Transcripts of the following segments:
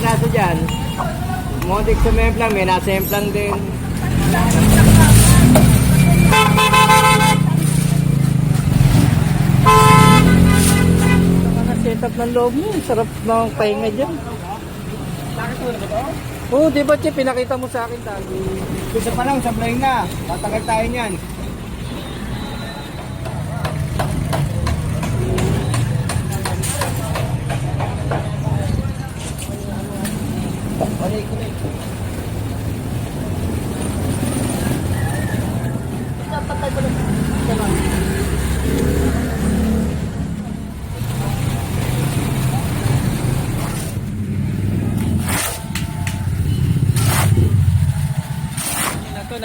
piraso dyan. Montik sa memplang, may nasa emplang din. Setup ng loob mo, sarap ng pahinga dyan. Oo, di ba Che, pinakita mo sa akin tayo. Isa pa lang, sablay na. Tatagal tayo niyan.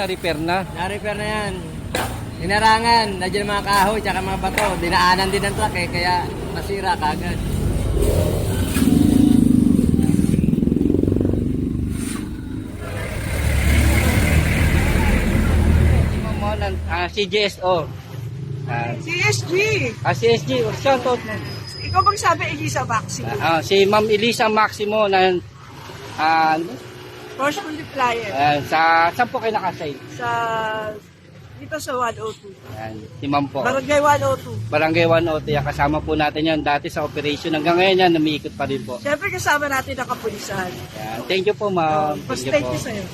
Na-repair na. Na-repair na yan. Hinarangan, nandiyan mga kahoy, tsaka mga bato. Dinaanan din ng truck kaya nasira kagad. CGSO. CSG! CSG, shoutout mo. Ikaw bang sabi Elisa Maxi? Si Ma'am Elisa Maximo na First multiplier saan po kayo nakasay? sa dito sa 102. Yan, si Ma'am po. Barangay 102. Barangay 102, yan, kasama po natin yan dati sa operation. Hanggang ngayon yan, namiikot pa rin po. Siyempre kasama natin ang kapulisan. Yan. Thank you po, Ma'am. Mas Thank you thank po. you sa'yo.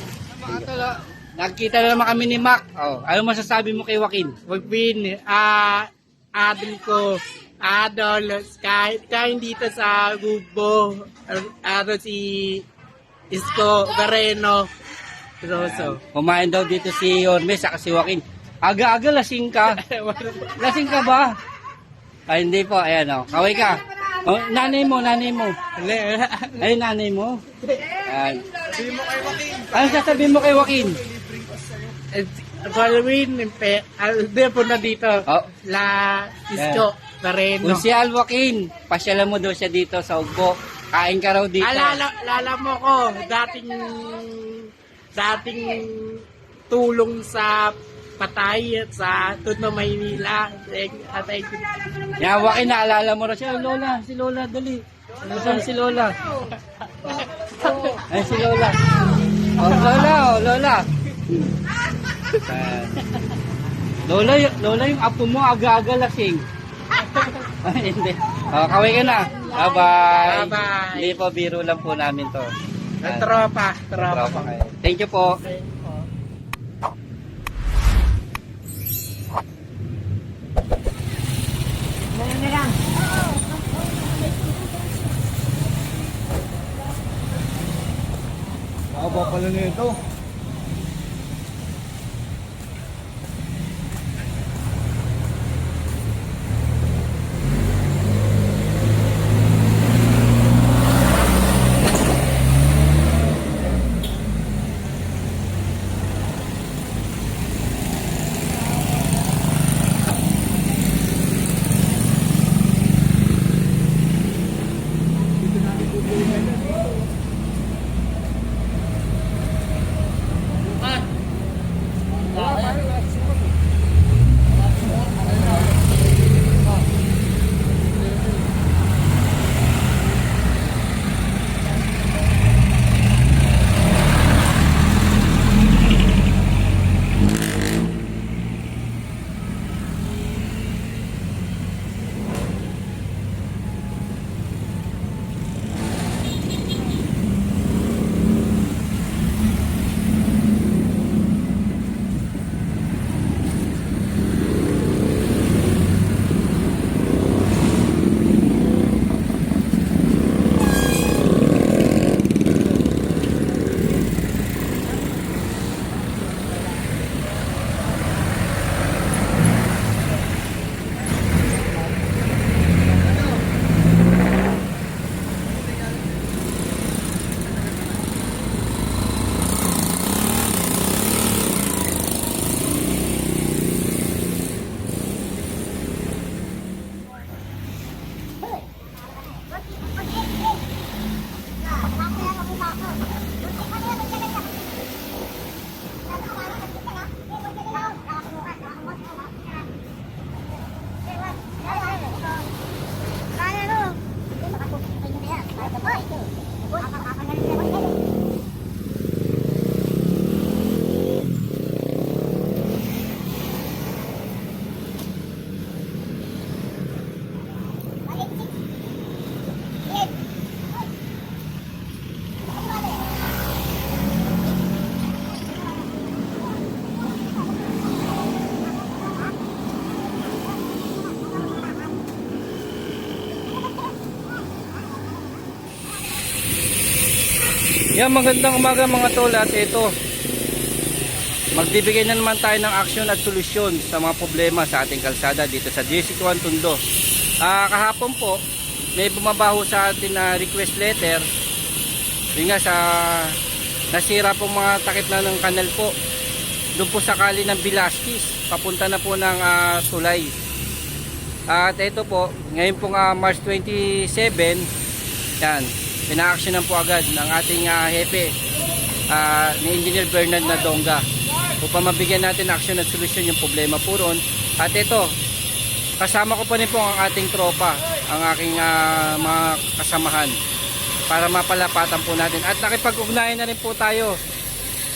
Mga tala, nagkita na naman kami ni Mac. Ano masasabi mo kay Joaquin? Wagpin, adol ko, Adolos, kahit dito sa Gubo, si Isko Gareno, Rosso. Kumain daw dito si Yorme sa si Joaquin. Aga-aga lasing ka. Lasing ka ba? Ay, hindi po. Ayan o. Kaway ka. Nanay mo. Ay, nanay mo. Ayan. Ano sasabihin mo kay Joaquin? Halloween, alde po na dito, la Isko Gareno. Kung si Al Joaquin, pasyalan mo daw siya dito sa Ugbo. Kain ka raw dito. Alala mo ko, dating tulong sa patay at sa Tondo, Maynila. Yan, Joaquin, naalala mo raw siya. Lola, si Lola, dali. Nasaan si Lola? Ay, si Lola. Lola. Lola, yung apo mo aga-aga lasing. Ay, hindi. Kaway ka na. Bye-bye. Bye-bye. Hindi po, biro lang po namin to. Tropa. Kayo. Thank you po. Haba pala nito. Yan, magandang umaga mga tol, at ito, magbibigay na naman tayo ng aksyon at solusyon sa mga problema sa ating kalsada dito sa District 1 Tondo. Kahapon po, may bumabaho sa atin na request letter. Yun nga, sa nasira po mga takip na ng kanal po. Doon po sakali ng Velasquez, papunta na po ng Tulay. At ito po, ngayon po March 27, yan, pina-actionan po agad ng ating hepe ni Engineer Bernard Nadonga upang mabigyan natin action at solusyon yung problema po ron. At ito, kasama ko pa rin po ang ating tropa, ang aking mga kasamahan para mapalapatan po natin. At nakipag-ugnayan na rin po tayo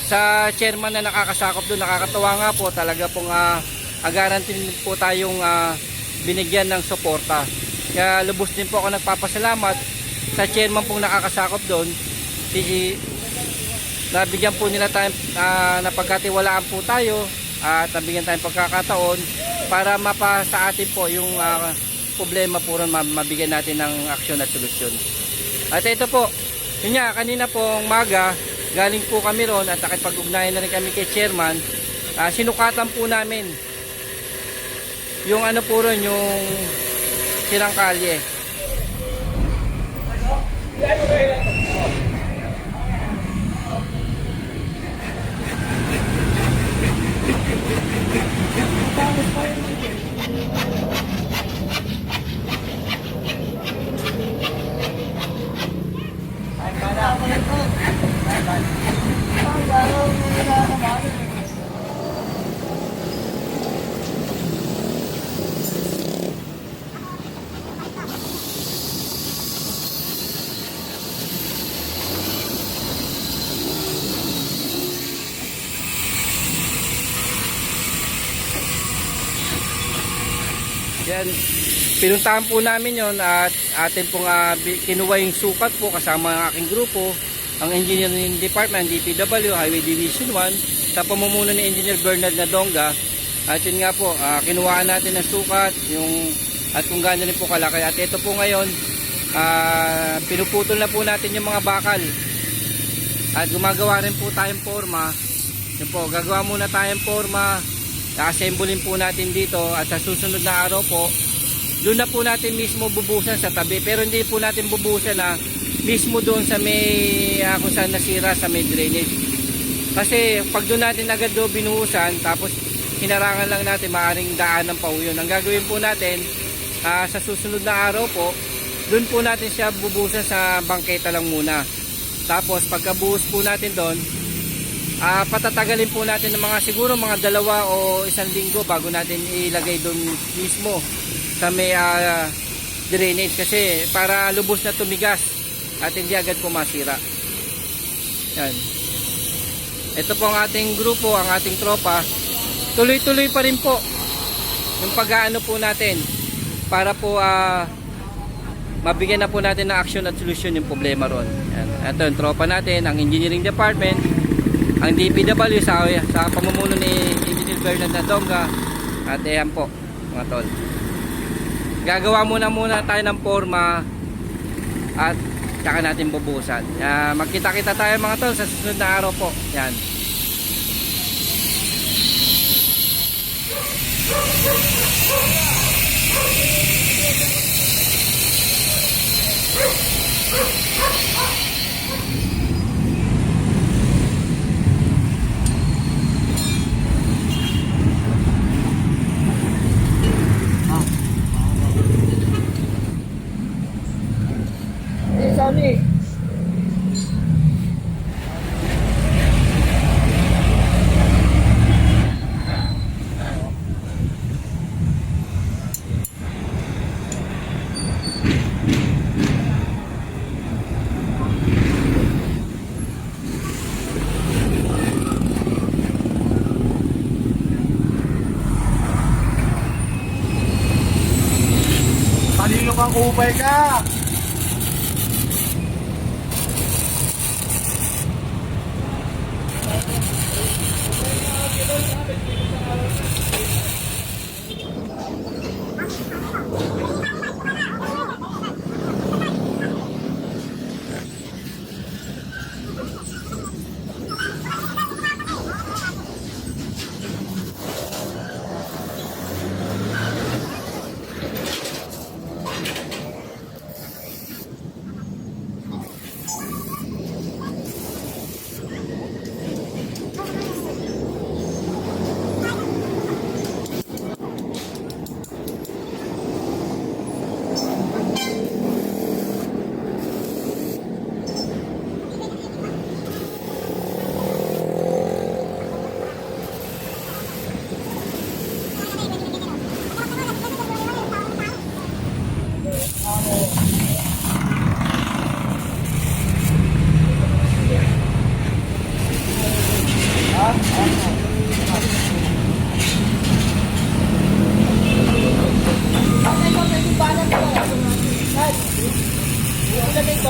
sa chairman na nakakasakop doon. Nakakatawa nga po, talaga pong agaran din po tayong binigyan ng suporta. Kaya lubos din po ako nagpapasalamat sa chairman pong nakakasakop doon. Nabigyan po nila tayo, napagkatiwalaan po tayo at nabigyan tayong pagkakataon para mapa sa atin po yung problema po ron, mabigyan natin ng aksyon at solusyon. At ito po, yun nga, kanina pong maga, galing po kami ron at nakipag-ugnayan na rin kami kay chairman. Sinukatan po namin yung ano po ron, yung sirang kalye. Yan, pinuntahan po namin yon at atin pong kinuha yung sukat po kasama ang aking grupo, ang Engineering Department, DPW, Highway Division 1, sa pamumuno ni Engineer Bernard Nadonga. At yun nga po, kinuhaan natin ng sukat at kung gaano rin po kalaki. At ito po ngayon, pinuputol na po natin yung mga bakal at gumagawa rin po tayong forma. Yun po, gagawa muna tayong forma, assemblein po natin dito at sa susunod na araw po doon na po natin mismo bubusan sa tabi, pero hindi po natin bubusan mismo doon sa may kung saan nasira sa may drainage, kasi pag doon natin agad doon binuhusan tapos hinarangan lang natin, maaring daanan pa yun. Ang gagawin po natin sa susunod na araw po, doon po natin siya bubusan sa bangketa lang muna. Tapos pagkabuhos po natin doon, patatagalin po natin ng mga siguro mga 2 o 1 linggo bago natin ilagay doon mismo sa may drainage, kasi para lubos na tumigas at hindi agad po masira. Yan. Ito po ang ating grupo, ang ating tropa. Tuloy-tuloy pa rin po yung pag-aano po natin para po mabigyan na po natin ng action at solusyon yung problema ron. Yan. Ito yung tropa natin, ang Engineering Department, ang DPW sa pamumuno ni Engineer Bernard Nadonga. At ayan po mga tol, gagawa muna tayo ng forma at saka natin bubusan. Magkita-kita tayo mga tol sa susunod na araw po. Yan. Sony. Kanino kang kupay ka?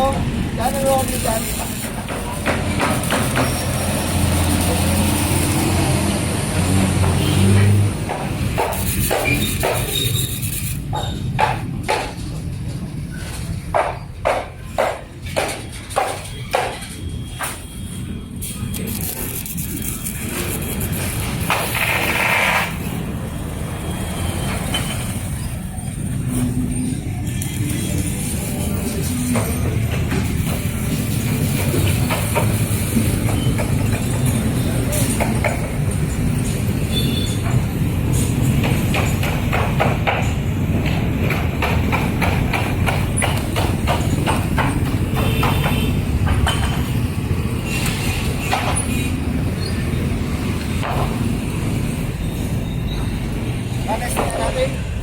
dito. Yan ang loob nito. Natin.